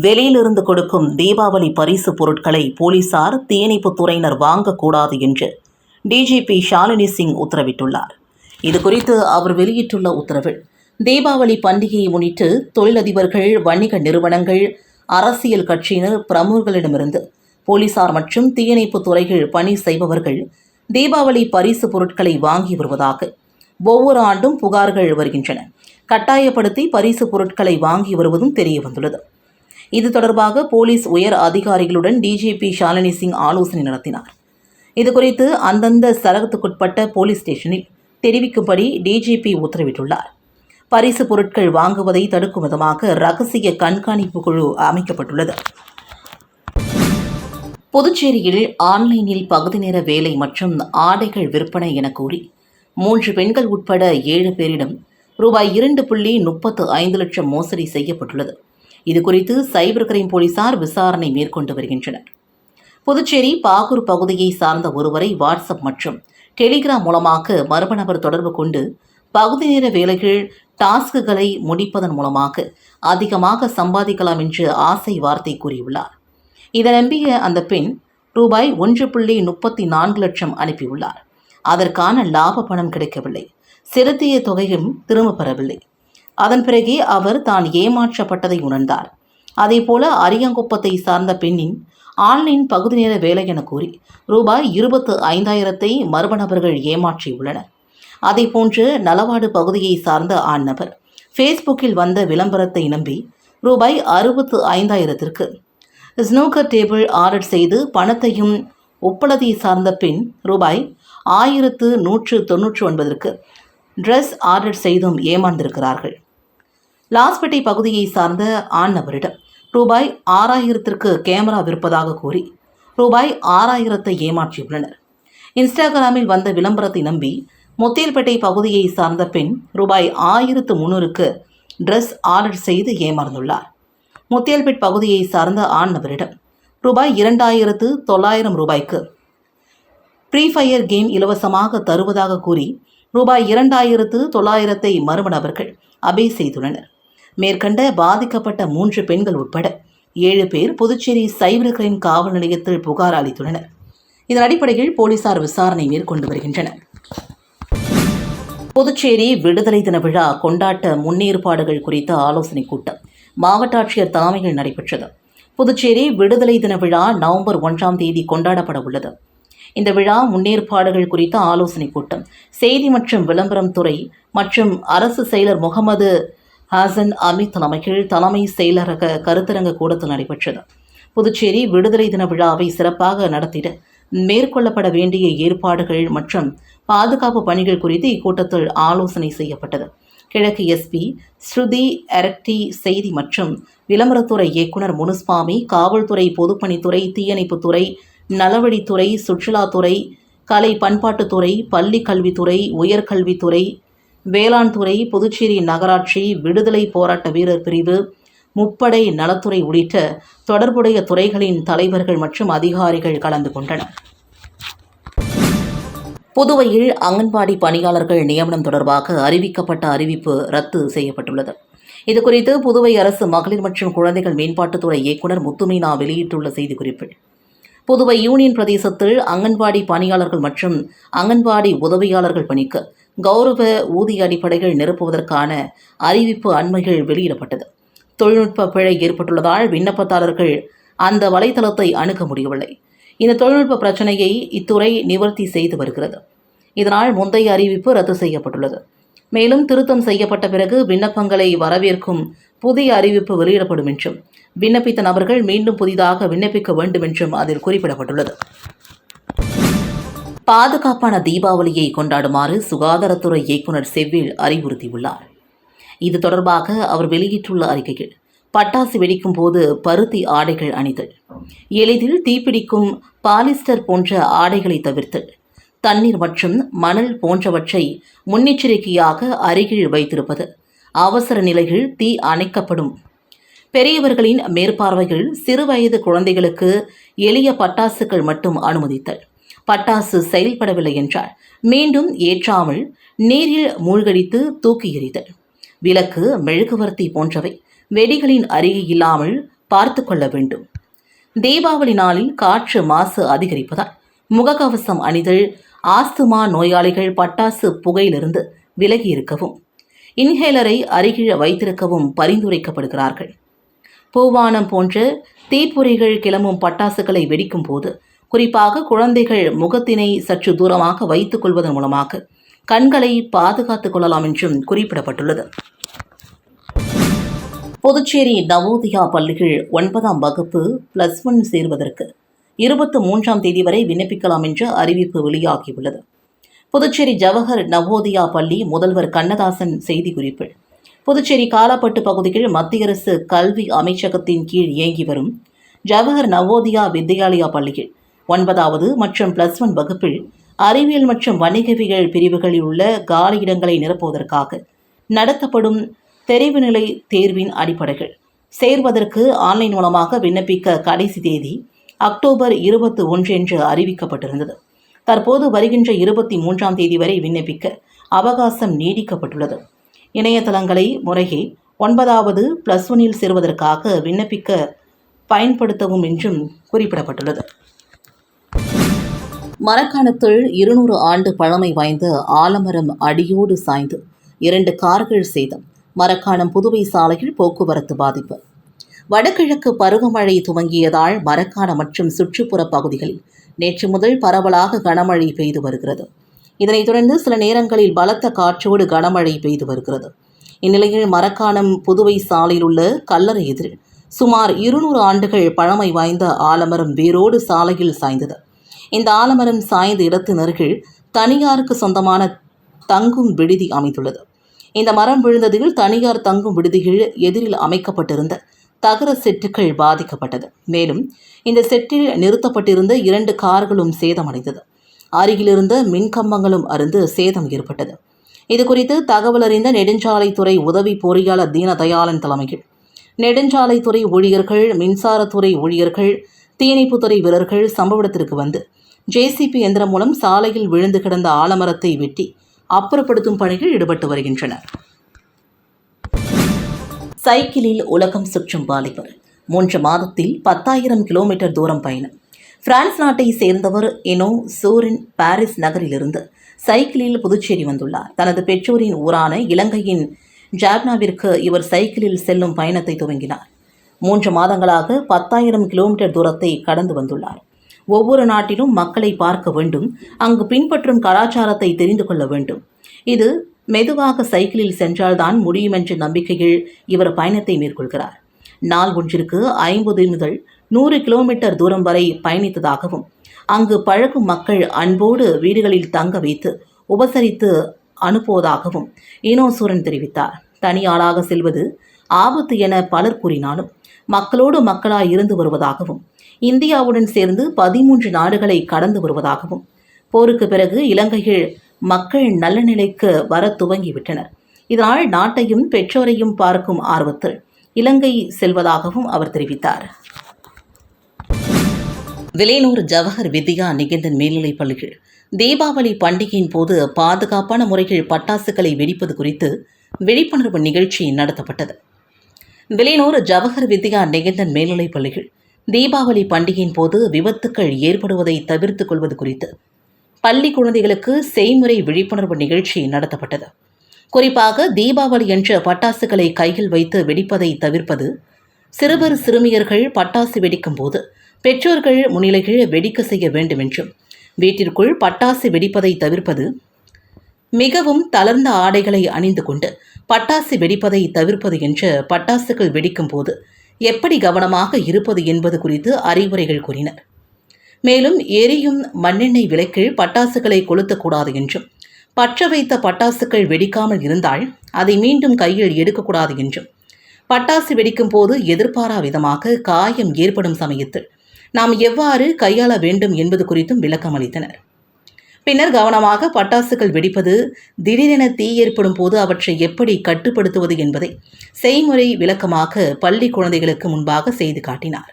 வெளியிலிருந்து கொடுக்கும் தீபாவளி பரிசு பொருட்களை போலீசார் தீயணைப்புத் துறையினர் வாங்கக்கூடாது என்று டிஜிபி ஷாலினி சிங் உத்தரவிட்டுள்ளார். இதுகுறித்து அவர் வெளியிட்டுள்ள உத்தரவில், தீபாவளி பண்டிகையை முன்னிட்டு தொழிலதிபர்கள், வணிக நிறுவனங்கள், அரசியல் கட்சியினர், பிரமுகர்களிடமிருந்து போலீசார் மற்றும் தீயணைப்புத் துறைகள் பணி செய்பவர்கள் தீபாவளி பரிசு பொருட்களை வாங்கி வருவதாக ஒவ்வொரு ஆண்டும் புகார்கள் வருகின்றன. கட்டாயப்படுத்தி பரிசு பொருட்களை வாங்கி வருவதும் தெரியவந்துள்ளது. இது தொடர்பாக போலீஸ் உயர் அதிகாரிகளுடன் டிஜிபி ஷாலினி சிங் ஆலோசனை நடத்தினார். இதுகுறித்து அந்தந்த சரகத்துக்குட்பட்ட போலீஸ் ஸ்டேஷனில் தெரிவிக்கும்படி டிஜிபி உத்தரவிட்டுள்ளார். பரிசு பொருட்கள் வாங்குவதை தடுக்கும் விதமாக ரகசிய கண்காணிப்பு குழு அமைக்கப்பட்டுள்ளது. புதுச்சேரியில் ஆன்லைனில் பகுதி நேர வேலை மற்றும் ஆடைகள் விற்பனை என கூறி 3 பெண்கள் உட்பட 7 பேரிடம் ரூபாய் 2.35 லட்சம் மோசடி செய்யப்பட்டுள்ளது. இதுகுறித்து சைபர் கிரைம் போலீசார் விசாரணை மேற்கொண்டு வருகின்றனர். புதுச்சேரி பாகூர் பகுதியை சார்ந்த ஒருவரை வாட்ஸ்அப் மற்றும் டெலிகிராம் மூலமாக மர்ம நபர் தொடர்பு கொண்டு பகுதி நேர வேலைகள், டாஸ்குகளை முடிப்பதன் மூலமாக அதிகமாக சம்பாதிக்கலாம் என்று ஆசை வார்த்தை கூறியுள்ளார். இதை நம்பிய அந்த பெண் ரூபாய் 1.34 லட்சம் அனுப்பியுள்ளார். அதற்கான லாப பணம் கிடைக்கவில்லை. செலுத்திய தொகையும் திரும்ப பெறவில்லை. அதன் பிறகே அவர் தான் ஏமாற்றப்பட்டதை உணர்ந்தார். அதேபோல அரியாங்குப்பத்தை சார்ந்த பெண்ணின் ஆன்லைன் பகுதி நேர வேலை என கூறி ரூபாய் 25,000 மர்ம நபர்கள் ஏமாற்றியுள்ளனர். அதேபோன்று நலவாடு பகுதியை சார்ந்த ஆண் நபர் ஃபேஸ்புக்கில் வந்த விளம்பரத்தை நம்பி ரூபாய் 65,000 ஸ்னூக்கர் டேபிள் ஆர்டர் செய்து பணத்தையும் உப்பளத்தை சார்ந்த பெண் ரூபாய் 1,199 ட்ரெஸ் ஆர்டர் செய்தும் ஏமாந்திருக்கிறார்கள். லாஸ்பேட்டை பகுதியை சார்ந்த ஆண் நபரிடம் ரூபாய் 6,000 கேமரா விற்பதாக கூறி ரூபாய் 6,000 ஏமாற்றியுள்ளனர். இன்ஸ்டாகிராமில் வந்த விளம்பரத்தை நம்பி முத்தியல்பேட்டை பகுதியை சார்ந்த பெண் ரூபாய் 1,300 ட்ரெஸ் ஆர்டர் செய்து ஏமாந்துள்ளார். முத்தியல்பேட் பகுதியை சார்ந்த ஆண் நபரிடம் ரூபாய் 2,900 ஃப்ரீ ஃபயர் கேம் இலவசமாக தருவதாக கூறி ரூபாய் 2,900 மர்ம நபர்கள் அபே செய்துள்ளனர். மேற்கண்ட பாதிக்கப்பட்ட 3 பெண்கள் உட்பட 7 பேர் புதுச்சேரி சைபர் கிரைம் காவல் நிலையத்தில் புகார் அளித்துள்ளனர். இதன் அடிப்படையில் போலீசார் விசாரணை மேற்கொண்டு வருகின்றனர். புதுச்சேரி விடுதலை தின விழா கொண்டாட்ட முன்னேற்பாடுகள் குறித்த ஆலோசனைக் கூட்டம் மாவட்ட ஆட்சியர் தலைமையில் நடைபெற்றது. புதுச்சேரி விடுதலை தின விழா நவம்பர் 1ஆம் தேதி கொண்டாடப்பட உள்ளது. இந்த விழா முன்னேற்பாடுகள் குறித்த ஆலோசனைக் கூட்டம் செய்தி மற்றும் விளம்பரம் துறை மற்றும் அரசு செயலர் முகமது ஹாசன் அமீத் தலைமையில் தலைமை செயலரக கருத்தரங்க கூடத்தில் நடைபெற்றது. புதுச்சேரி விடுதலை தின விழாவை சிறப்பாக நடத்திட மேற்கொள்ளப்பட வேண்டிய ஏற்பாடுகள் மற்றும் பாதுகாப்பு பணிகள் குறித்து இக்கூட்டத்தில் ஆலோசனை செய்யப்பட்டது. கிழக்கு எஸ்பி ஸ்ருதி எரக்டி, செய்தி மற்றும் விளம்பரத்துறை இயக்குனர் முனுஸ்வாமி, காவல்துறை, பொதுப்பணித்துறை, தீயணைப்புத்துறை, நலவழித்துறை, சுற்றுலாத்துறை, கலை பண்பாட்டுத்துறை, பள்ளி கல்வித்துறை, உயர்கல்வித்துறை, வேளாண் துறை, புதுச்சேரி நகராட்சி, விடுதலை போராட்ட வீரர் பிரிவு, முப்படை நலத்துறை உள்ளிட்ட தொடர்புடைய துறைகளின் தலைவர்கள் மற்றும் அதிகாரிகள் கலந்து கொண்டனர். புதுவையில் அங்கன்வாடி பணியாளர்கள் நியமனம் தொடர்பாக அறிவிக்கப்பட்ட அறிவிப்பு ரத்து செய்யப்பட்டுள்ளது. இதுகுறித்து புதுவை அரசு மகளிர் மற்றும் குழந்தைகள் மேம்பாட்டுத்துறை இயக்குநர் முத்துமீனா வெளியிட்டுள்ள செய்திக்குறிப்பில், புதுவை யூனியன் பிரதேசத்தில் அங்கன்வாடி பணியாளர்கள் மற்றும் அங்கன்வாடி உதவியாளர்கள் பணிக்கு கௌரவ ஊதிய அடிப்படைகள் நிரப்புவதற்கான அறிவிப்பு அண்மையில் வெளியிடப்பட்டது. தொழில்நுட்ப பிழை ஏற்பட்டுள்ளதால் விண்ணப்பதாரர்கள் அந்த வலைதளத்தை அணுக முடியவில்லை. இந்த தொழில்நுட்ப பிரச்சினையை இத்துறை நிவர்த்தி செய்து வருகிறது. இதனால் முந்தைய அறிவிப்பு ரத்து செய்யப்பட்டுள்ளது. மேலும் திருத்தம் செய்யப்பட்ட பிறகு விண்ணப்பங்களை வரவேற்கும் புதிய அறிவிப்பு வெளியிடப்படும் என்றும், விண்ணப்பித்த நபர்கள் மீண்டும் புதிதாக விண்ணப்பிக்க வேண்டும் என்றும் அதில் குறிப்பிடப்பட்டுள்ளது. பாதுகாப்பான தீபாவளியை கொண்டாடுமாறு சுகாதாரத்துறை இயக்குநர் செவ்வில் அறிவுறுத்தியுள்ளார். இது தொடர்பாக அவர் வெளியிட்டுள்ள அறிக்கையில், பட்டாசு வெடிக்கும் போது பருத்தி ஆடைகள் அணிதல், எளிதில் தீப்பிடிக்கும் பாலிஸ்டர் போன்ற ஆடைகளை தவிர்த்தல், தண்ணீர் மற்றும் மணல் போன்றவற்றை முன்னெச்சரிக்கையாக அருகில் வைத்திருப்பது, அவசர நிலையில் தீ அணைக்கப்படும் பெரியவர்களின் மேற்பார்வையில் சிறுவயது குழந்தைகளுக்கு எளிய பட்டாசுகள் மட்டும் அனுமதித்தல், பட்டாசு செயல்படவில்லை என்றால் மீண்டும் ஏற்றாமல் நீரில் மூழ்கடித்து தூக்கி எறிதல், விளக்கு, மெழுகுவர்த்தி போன்றவை வெடிகளின் அருகே இல்லாமல் பார்த்து கொள்ள வேண்டும். தீபாவளி நாளில் காற்று மாசு அதிகரிப்பதால் முகக்கவசம் அணிதல், ஆஸ்துமா நோயாளிகள் பட்டாசு புகையிலிருந்து விலகி இருக்கவும், இன்ஹேலரை அருகில் வைத்திருக்கவும் பரிந்துரைக்கப்படுகிறார்கள். பூவானம் போன்ற தீப்பொறிகள் கிளம்பும் பட்டாசுகளை வெடிக்கும் போது குறிப்பாக குழந்தைகள் முகத்தினை சற்று தூரமாக வைத்துக் கொள்வதன் மூலமாக கண்களை பாதுகாத்துக் கொள்ளலாம் என்றும் குறிப்பிடப்பட்டுள்ளது. புதுச்சேரி நவோதயா பள்ளிகள் 9ஆம் வகுப்பு +1 சேர்வதற்கு 23ஆம் தேதி வரை விண்ணப்பிக்கலாம் என்ற அறிவிப்பு வெளியாகியுள்ளது. புதுச்சேரி ஜவஹர் நவோதயா பள்ளி முதல்வர் கண்ணதாசன் செய்திக்குறிப்பில், புதுச்சேரி காலாப்பட்டு பகுதியில் மத்திய அரசு கல்வி அமைச்சகத்தின் கீழ் இயங்கி வரும் ஜவஹர் நவோதயா வித்யாலயா பள்ளியில் 9வது மற்றும் +1 வகுப்பில் அறிவியல் மற்றும் வணிகவியல் பிரிவுகளில் உள்ள காலியிடங்களை நிரப்புவதற்காக நடத்தப்படும் தெரிவுநிலை தேர்வின் அடிப்படையில் சேர்வதற்கு ஆன்லைன் மூலமாக விண்ணப்பிக்க கடைசி தேதி அக்டோபர் 21 என்று அறிவிக்கப்பட்டிருந்தது. தற்போது வருகின்ற 23ஆம் தேதி வரை விண்ணப்பிக்க அவகாசம் நீடிக்கப்பட்டுள்ளது. இணையதளங்களை முறையே 9வது +1 சேர்வதற்காக விண்ணப்பிக்க பயன்படுத்தவும் என்றும் குறிப்பிடப்பட்டுள்ளது. மரக்காணத்தில் 200 ஆண்டு பழமை வாய்ந்த ஆலமரம் அடியோடு சாய்ந்து 2 கார்கள் சேதம். மரக்காணம் புதுவை சாலையில் போக்குவரத்து பாதிப்பு. வடகிழக்கு பருவமழை துவங்கியதால் மரக்காணம் மற்றும் சுற்றுப்புற பகுதிகளில் நேற்று முதல் பரவலாக கனமழை பெய்து வருகிறது. இதனைத் தொடர்ந்து சில நேரங்களில் பலத்த காற்றோடு கனமழை பெய்து வருகிறது. இந்நிலையில் மரக்காணம் புதுவை சாலையில் உள்ள கல்லறை எதிரில் சுமார் 200 ஆண்டுகள் பழமை வாய்ந்த ஆலமரம் வேரோடு சாலையில் சாய்ந்தது. இந்த ஆலமரம் சாய்ந்த இடத்தின் அருகில் தனியாருக்கு சொந்தமான தங்கும் விடுதி அமைந்துள்ளது. இந்த மரம் விழுந்ததில் தனியார் தங்கும் விடுதியில் எதிரில் அமைக்கப்பட்டிருந்த தகர செட்டுகள் பாதிக்கப்பட்டது. மேலும் இந்த செட்டில் நிறுத்தப்பட்டிருந்த 2 கார்களும் சேதமடைந்தது. அருகிலிருந்த மின்கம்பங்களும் அருந்து சேதம் ஏற்பட்டது. இதுகுறித்து தகவல் அறிந்த நெடுஞ்சாலைத்துறை உதவி பொறியாளர் தீனதயாளன் தலைமையில் நெடுஞ்சாலைத்துறை ஊழியர்கள், மின்சாரத்துறை ஊழியர்கள், தீயணைப்புத்துறை வீரர்கள் சம்பவ இடத்திற்கு வந்து JCB எந்திரம் மூலம் சாலையில் விழுந்து கிடந்த ஆலமரத்தை வெட்டி அப்புறப்படுத்தும் பணியில் ஈடுபட்டு வருகின்றனர். சைக்கிளில் உலகம் சுற்றும் வாலிபர் 3 மாதத்தில் 10,000 கிலோமீட்டர் தூரம் பயணம். பிரான்ஸ் நாட்டை சேர்ந்தவர் இனோ சூரின் பாரிஸ் நகரிலிருந்து சைக்கிளில் புதுச்சேரி வந்துள்ளார். தனது பெற்றோரின் ஊரான இலங்கையின் ஜாப்னாவிற்கு இவர் சைக்கிளில் செல்லும் பயணத்தை துவங்கினார். 3 மாதங்களாக 10,000 கிலோமீட்டர் தூரத்தை கடந்து வந்துள்ளார். ஒவ்வொரு நாட்டிலும் மக்களை பார்க்க வேண்டும், அங்கு பின்பற்றும் கலாச்சாரத்தை தெரிந்து கொள்ள வேண்டும். இது மெதுவாக சைக்கிளில் சென்றால்தான் முடியும் என்ற நம்பிக்கையில் இவர் பயணத்தை மேற்கொள்கிறார். நாள் ஒன்றிற்கு 50 முதல் 100 கிலோமீட்டர் தூரம் வரை பயணித்ததாகவும், அங்கு பழகும் மக்கள் அன்போடு வீடுகளில் தங்க வைத்து உபசரித்து அனுப்புவதாகவும் இனோசூரன் தெரிவித்தார். தனியாளாக செல்வது ஆபத்து என பலர் கூறினாலும் மக்களோடு மக்களாய் இருந்து வருவதாகவும், இந்தியாவுடன் சேர்ந்து 13 நாடுகளை கடந்து வருவதாகவும், போருக்கு பிறகு இலங்கையில் மக்கள் நல்ல நிலைக்கு வர துவங்கிவிட்டனர். இதனால் நாட்டையும் பெற்றோரையும் பார்க்கும் ஆர்வத்தில் இலங்கை செல்வதாகவும் அவர் தெரிவித்தார். வில்லியனூர் ஜவஹர் வித்யா நிகேதன் மேல்நிலைப் பள்ளியில் தீபாவளி பண்டிகையின் போது பாதுகாப்பான முறையில் பட்டாசுகளை வெடிப்பது குறித்து விழிப்புணர்வு நிகழ்ச்சி நடத்தப்பட்டது. வில்லியனூர் ஜவஹர் வித்யா நிகேதன் மேல்நிலைப் பள்ளியில் தீபாவளி பண்டிகையின் போது விபத்துக்கள் ஏற்படுவதை தவிர்த்துக் கொள்வது குறித்து பள்ளி குழந்தைகளுக்கு செய்முறை விழிப்புணர்வு நிகழ்ச்சி நடத்தப்பட்டது. குறிப்பாக தீபாவளி அன்று பட்டாசுகளை கையில் வைத்து வெடிப்பதை தவிர்ப்பது, சிறுவர் சிறுமியர்கள் பட்டாசு வெடிக்கும் போது பெற்றோர்கள் முன்னிலையில் வெடிக்க செய்ய வேண்டும் என்றும், வீட்டிற்குள் பட்டாசு வெடிப்பதை தவிர்ப்பது, மிகவும் தளர்ந்த ஆடைகளை அணிந்து கொண்டு பட்டாசு வெடிப்பதை தவிர்ப்பது என்று பட்டாசுகள் வெடிக்கும் போது எப்படி கவனமாக இருப்பது என்பது குறித்து அறிவுரைகள் கூறினர். மேலும் எரியும் மண்ணெண்ணெய் விளக்கில் பட்டாசுகளை கொளுத்தக்கூடாது என்றும், பற்ற வைத்த பட்டாசுகள் வெடிக்காமல் இருந்தால் அதை மீண்டும் கையில் எடுக்கக்கூடாது என்றும், பட்டாசு வெடிக்கும் போது எதிர்பாரா விதமாக காயம் ஏற்படும் சமயத்தில் நாம் எவ்வாறு கையாள வேண்டும் என்பது குறித்தும் விளக்கம் அளித்தனர். பின்னர் கவனமாக பட்டாசுகள் வெடிப்பது, திடீரென தீ ஏற்படும் போது அவற்றை எப்படி கட்டுப்படுத்துவது என்பதை செய்முறை விளக்கமாக பள்ளி குழந்தைகளுக்கு முன்பாக செய்து காட்டினார்.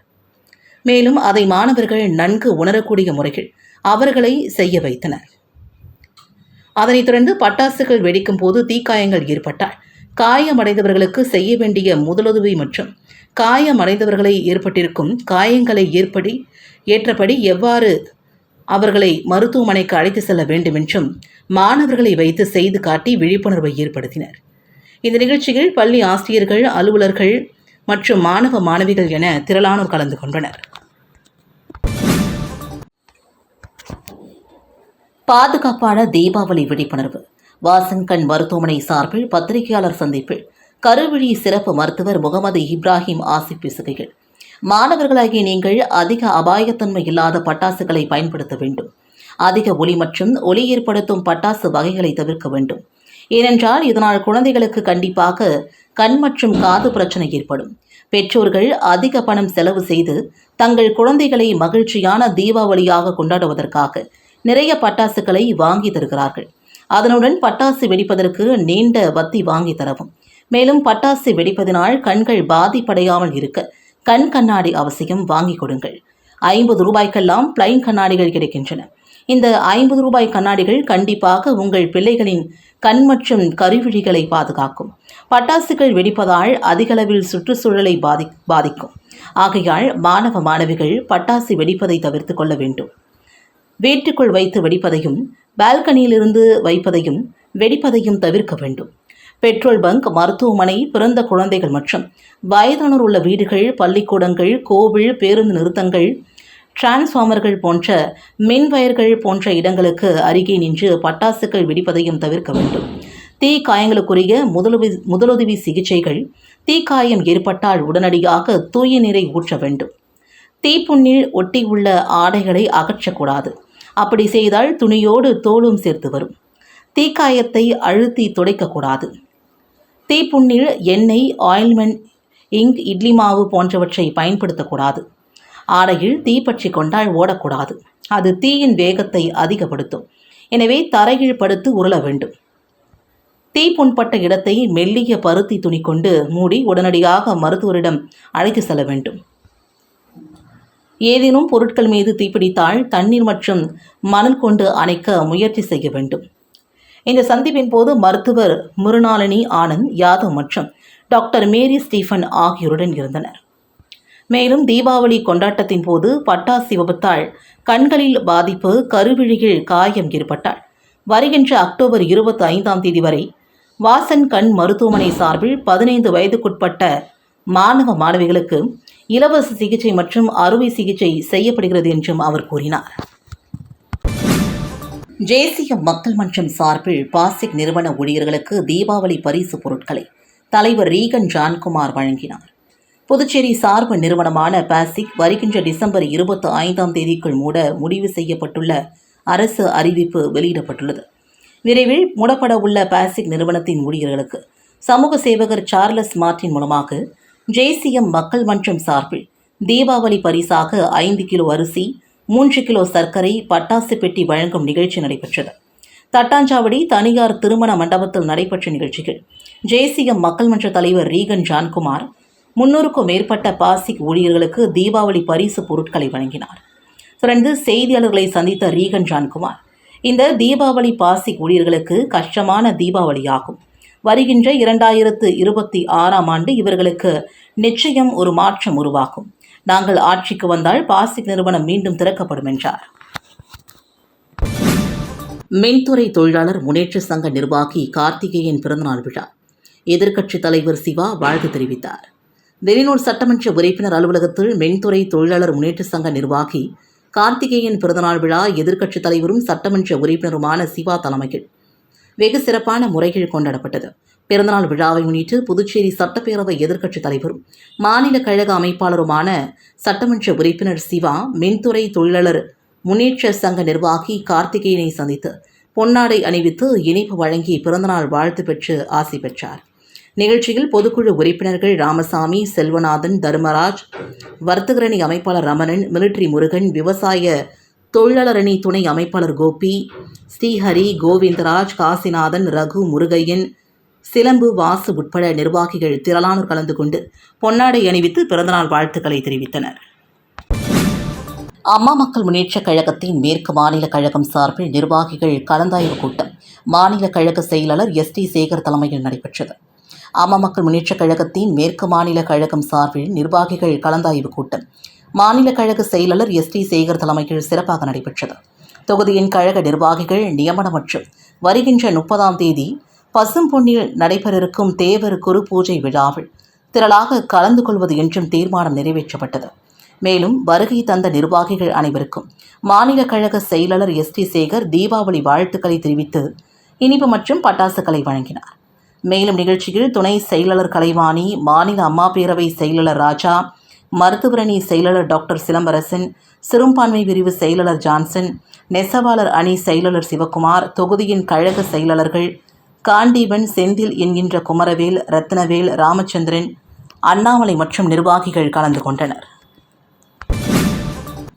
மேலும் அதை மாணவர்கள் நன்கு உணரக்கூடிய முறையில் அவர்களை செய்ய வைத்தனர். அதனைத் தொடர்ந்து பட்டாசுகள் வெடிக்கும் போது தீக்காயங்கள் ஏற்பட்டால் காயமடைந்தவர்களுக்கு செய்ய வேண்டிய முதலுதவி மற்றும் காயமடைந்தவர்களை ஏற்பட்டிருக்கும் காயங்களை ஏற்றபடி எவ்வாறு அவர்களை மருத்துவமனைக்கு அழைத்து செல்ல வேண்டும் என்றும் மாணவர்களை வைத்து செய்து காட்டி விழிப்புணர்வை ஏற்படுத்தினர். இந்த நிகழ்ச்சியில் பள்ளி ஆசிரியர்கள், அலுவலர்கள் மற்றும் மாணவ மாணவிகள் என திரளானோர் கலந்து கொண்டனர். பாதுகாப்பான தீபாவளி விழிப்புணர்வு. வாசன் கண் மருத்துவமனை சார்பில் பத்திரிகையாளர் சந்திப்பில் கருவிழி சிறப்பு மருத்துவர் முகமது இப்ராஹிம் ஆசிப் பேசுகையில், மாணவர்களாகிய நீங்கள் அதிக அபாயத்தன்மை இல்லாத பட்டாசுகளை பயன்படுத்த வேண்டும். அதிக ஒலி மற்றும் ஒலி ஏற்படுத்தும் பட்டாசு வகைகளை தவிர்க்க வேண்டும். ஏனென்றால் இதனால் குழந்தைகளுக்கு கண்டிப்பாக கண் மற்றும் காது பிரச்சனை ஏற்படும். பெற்றோர்கள் அதிக பணம் செலவு செய்து தங்கள் குழந்தைகளை மகிழ்ச்சியான தீபாவளியாக கொண்டாடுவதற்காக நிறைய பட்டாசுகளை வாங்கி தருகிறார்கள். அதனுடன் பட்டாசு வெடிப்பதற்கு நீண்ட வத்தி வாங்கி தரவும். மேலும் பட்டாசு வெடிப்பதனால் கண்கள் பாதிப்படையாமல் இருக்க கண் கண்ணாடி அவசியம் வாங்கி கொடுங்கள். 50 ரூபாய்க்கெல்லாம் பிளைன் கண்ணாடிகள் கிடைக்கின்றன. இந்த 50 ரூபாய் கண்ணாடிகள் கண்டிப்பாக உங்கள் பிள்ளைகளின் கண் மற்றும் கருவிழிகளை பாதுகாக்கும். பட்டாசுகள் வெடிப்பதால் அதிகளவில் சுற்றுச்சூழலை பாதிக்கும். ஆகையால் மாணவ மாணவிகள் பட்டாசு வெடிப்பதை தவிர்த்து கொள்ள வேண்டும். வீட்டுக்குள் வைத்து வெடிப்பதையும் பால்கனியிலிருந்து வைப்பதையும் வெடிப்பதையும் தவிர்க்க வேண்டும். பெட்ரோல் பங்க், மருத்துவமனை, பிறந்த குழந்தைகள் மற்றும் வயதானோர் உள்ள வீடுகள், பள்ளிக்கூடங்கள், கோவில், பேருந்து நிறுத்தங்கள், டிரான்ஸ்ஃபார்மர்கள் போன்ற மின்வயர்கள் போன்ற இடங்களுக்கு அருகே நின்று பட்டாசுகள் வெடிப்பதையும் தவிர்க்க வேண்டும். தீ காயங்களுக்குரிய முதலுதவி சிகிச்சைகள். தீக்காயம் ஏற்பட்டால் உடனடியாக தூய நீரை ஊற்ற வேண்டும். தீப்புண்ணில் ஒட்டியுள்ள ஆடைகளை அகற்றக்கூடாது. அப்படி செய்தால் துணியோடு தோலும் சேர்த்து வரும். தீக்காயத்தை அழுத்தி துடைக்கக்கூடாது. தீப்புண்ணில் எண்ணெய், ஆயில்மெண்ட், இங்க், இட்லி மாவு போன்றவற்றை பயன்படுத்தக்கூடாது. ஆடையில் தீ பற்றி கொண்டால் ஓடக்கூடாது. அது தீயின் வேகத்தை அதிகப்படுத்தும். எனவே தரையில் படுத்து உருள வேண்டும். தீ புண்பட்ட இடத்தை மெல்லிய பருத்தி துணி கொண்டு மூடி உடனடியாக மருத்துவரிடம் அழைத்து செல்ல வேண்டும். ஏதேனும் பொருட்கள் மீது தீப்பிடித்தால் தண்ணீர் மற்றும் மணல் கொண்டு அணைக்க முயற்சி செய்ய வேண்டும். இந்த சந்திப்பின் போது மருத்துவர் முருணாலினி ஆனந்த் யாதவ் மற்றும் டாக்டர் மேரி ஸ்டீஃபன் ஆகியோருடன் இருந்தனர். மேலும் தீபாவளி கொண்டாட்டத்தின் போது பட்டாசு விபத்தால் கண்களில் பாதிப்பு, கருவிழியில் காயம் ஏற்பட்டால் வருகின்ற அக்டோபர் 25 வரை வாசன் கண் மருத்துவமனை சார்பில் 15 வயதுக்குட்பட்ட மாணவ மாணவிகளுக்கு இலவச சிகிச்சை மற்றும் அறுவை சிகிச்சை செய்யப்படுகிறது என்றும் அவர் கூறினார். தேசிய மக்கள் மன்றம் சார்பில் பாசிக் நிறுவன ஊழியர்களுக்கு தீபாவளி பரிசு பொருட்களை தலைவர் ரீகன் ஜான்குமார் வழங்கினார். புதுச்சேரி சார்பு நிறுவனமான பாசிக் வருகின்ற டிசம்பர் 25 மூட முடிவு செய்யப்பட்டுள்ள அரசு அறிவிப்பு வெளியிடப்பட்டுள்ளது. விரைவில் மூடப்பட உள்ள பாசிக் நிறுவனத்தின் ஊழியர்களுக்கு சமூக சேவகர் சார்லஸ் மார்டின் மூலமாக தேசிய மக்கள் மன்றம் சார்பில் தீபாவளி பரிசாக 5 கிலோ அரிசி, 3 கிலோ சர்க்கரை, பட்டாசு பெட்டி வழங்கும் நிகழ்ச்சி நடைபெற்றது. தட்டாஞ்சாவடி தனியார் திருமண மண்டபத்தில் நடைபெற்ற நிகழ்ச்சியில் தேசிய மக்கள் மன்ற தலைவர் ரீகன் ஜான்குமார் 300க்கும் மேற்பட்ட பாசிக் ஊழியர்களுக்கு தீபாவளி பரிசு பொருட்களை வழங்கினார். தொடர்ந்து செய்தியாளர்களை சந்தித்த ரீகன் ஜான்குமார், இந்த தீபாவளி பாசிக் ஊழியர்களுக்கு கஷ்டமான தீபாவளியாகும். வருகின்ற 2026ஆம் ஆண்டு இவர்களுக்கு நிச்சயம் ஒரு மாற்றம் உருவாகும். நாங்கள் ஆட்சிக்கு வந்தால் பாசிக் நிறுவனம் மீண்டும் திறக்கப்படும் என்றார். மின்துறை தொழிலாளர் முன்னேற்ற சங்க நிர்வாகி கார்த்திகேயன் பிறந்தநாள் விழா. எதிர்க்கட்சித் தலைவர் சிவா வாழ்த்து தெரிவித்தார். வெளியூர் சட்டமன்ற உறுப்பினர் அலுவலகத்தில் மின்துறை தொழிலாளர் முன்னேற்ற சங்க நிர்வாகி கார்த்திகேயன் பிறந்தநாள் விழா எதிர்க்கட்சித் தலைவரும் சட்டமன்ற உறுப்பினருமான சிவா தலைமையில் வெகு சிறப்பான முறையில் கொண்டாடப்பட்டது. பிறந்தநாள் விழாவை முன்னிட்டு புதுச்சேரி சட்டப்பேரவை எதிர்க்கட்சித் தலைவரும் மாநில கழக அமைப்பாளருமான சட்டமன்ற உறுப்பினர் சிவா மின்துறை தொழிலாளர் முன்னேற்ற சங்க நிர்வாகி கார்த்திகேயனை சந்தித்து பொன்னாடை அணிவித்து இனிப்பு வழங்கி பிறந்தநாள் வாழ்த்து பெற்று ஆசி பெற்றார். நிகழ்ச்சியில் பொதுக்குழு உறுப்பினர்கள் ராமசாமி, செல்வநாதன், தர்மராஜ், வர்த்தகரணி அமைப்பாளர் ரமணன், மிலிட்ரி முருகன், விவசாய தொழிலாளரணி துணை அமைப்பாளர் கோபி, ஸ்ரீஹரி, கோவிந்தராஜ், காசிநாதன், ரகு, முருகையன், சிலம்பு, வாசு உட்பட நிர்வாகிகள் திரளானோர் கலந்து கொண்டு பொன்னாடை அணிவித்து பிறந்தநாள் வாழ்த்துக்களை தெரிவித்தனர். அம்மா மக்கள் முன்னேற்றக் கழகத்தின் மேற்கு மாநில கழகம் சார்பில் நிர்வாகிகள் கலந்தாய்வு கூட்டம் மாநில கழக செயலாளர் ST சேகர் தலைமையில் நடைபெற்றது. அம்மா மக்கள் முன்னேற்றக் கழகத்தின் மேற்கு மாநில கழகம் சார்பில் நிர்வாகிகள் கலந்தாய்வு கூட்டம் மாநில கழக செயலாளர் எஸ் டி சேகர் தலைமையில் சிறப்பாக நடைபெற்றது. தொகுதியின் கழக நிர்வாகிகள் நியமனம் மற்றும் வருகின்ற 30ஆம் தேதி பசும்பொன்னில் நடைபெற இருக்கும் தேவர் குரு பூஜை விழாவில் திரளாக கலந்து கொள்வது என்றும் தீர்மானம் நிறைவேற்றப்பட்டது. மேலும் வருகை தந்த நிர்வாகிகள் அனைவருக்கும் மாநில கழக செயலாளர் எஸ் டி சேகர் தீபாவளி வாழ்த்துக்களை தெரிவித்து இனிப்பு மற்றும் பட்டாசுகளை வழங்கினார். மேலும் நிகழ்ச்சியில் துணை செயலாளர் கலைவாணி, மாநில அம்மா பேரவை செயலாளர் ராஜா, மருத்துவரணி செயலாளர் டாக்டர் சிலம்பரசன், சிறுபான்மை பிரிவு செயலாளர் ஜான்சன், நெசவாளர் அணி செயலாளர் சிவக்குமார், தொகுதியின் கழக செயலாளர்கள் காண்டீபன், செந்தில் என்கின்ற குமரவேல், ரத்னவேல், ராமச்சந்திரன், அண்ணாமலை மற்றும் நிர்வாகிகள் கலந்து கொண்டனர்.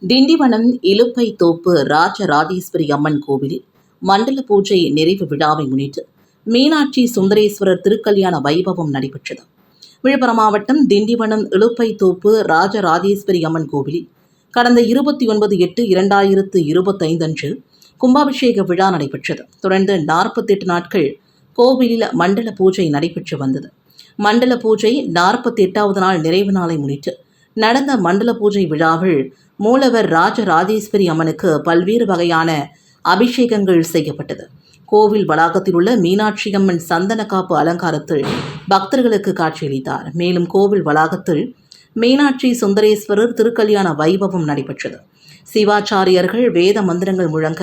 திண்டிவனம் இலுப்பை தோப்பு ராஜராஜேஸ்வரி அம்மன் கோவிலில் மண்டல பூஜை நிறைவு விழாவை முன்னிட்டு மீனாட்சி சுந்தரேஸ்வரர் திருக்கல்யாண வைபவம் நடைபெற்றது. விழுப்புரம் மாவட்டம் திண்டிவனம் இலுப்பை தோப்பு ராஜராஜேஸ்வரி அம்மன் கோவிலில் கடந்த 29/8/2025 அன்று கும்பாபிஷேக விழா நடைபெற்றது. தொடர்ந்து 48 நாட்கள் கோவிலில் மண்டல பூஜை நடைபெற்று வந்தது. மண்டல பூஜை 48வது நாள் நிறைவு நாளை முன்னிட்டு நடந்த மண்டல பூஜை விழாவில் மூலவர் ராஜராஜேஸ்வரி அம்மனுக்கு பல்வேறு வகையான அபிஷேகங்கள் செய்யப்பட்டது. கோவில் வளாகத்தில் உள்ள மீனாட்சி அம்மன் சந்தன காப்பு அலங்காரத்தில் பக்தர்களுக்கு காட்சியளித்தார். மேலும் கோவில் வளாகத்தில் மீனாட்சி சுந்தரேஸ்வரர் திருக்கல்யாண வைபவம் நடைபெற்றது. சிவாச்சாரியர்கள் வேத மந்திரங்கள் முழங்க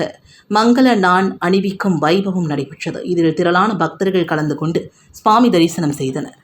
மங்கள நான் அணிவிக்கும் வைபவம் நடைபெற்றது. இதில் திரளான பக்தர்கள் கலந்து கொண்டு சுவாமி தரிசனம் செய்தனர்.